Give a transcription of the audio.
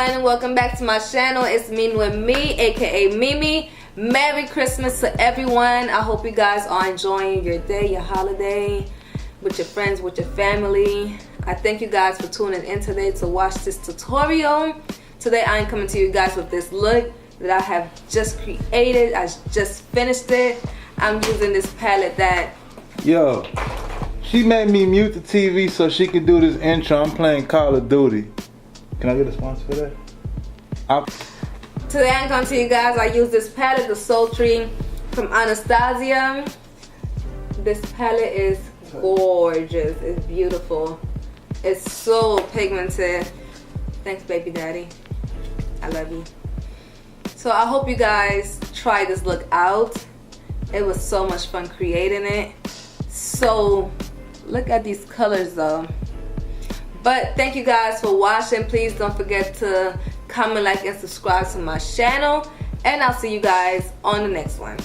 everyone, welcome back to my channel. It's me with me, aka Mimi. Merry Christmas to everyone. I hope you guys are enjoying your day, your holiday, with your friends, with your family. I thank you guys for tuning in today to watch this tutorial. Today I am coming to you guys with this look that I have just created. I just finished it. I'm using this palette that... Yo, she made me mute the TV so she could do this intro. I'm playing Call of Duty. Can I get a sponsor for that? Today I'm coming to you guys. I use this palette, the Sultry from Anastasia. This palette is gorgeous. It's beautiful. It's so pigmented. Thanks, baby daddy. I love you. So I hope you guys try this look out. It was so much fun creating it. So look at these colors though. But thank you guys for watching. Please don't forget to comment, like, and subscribe to my channel. And I'll see you guys on the next one.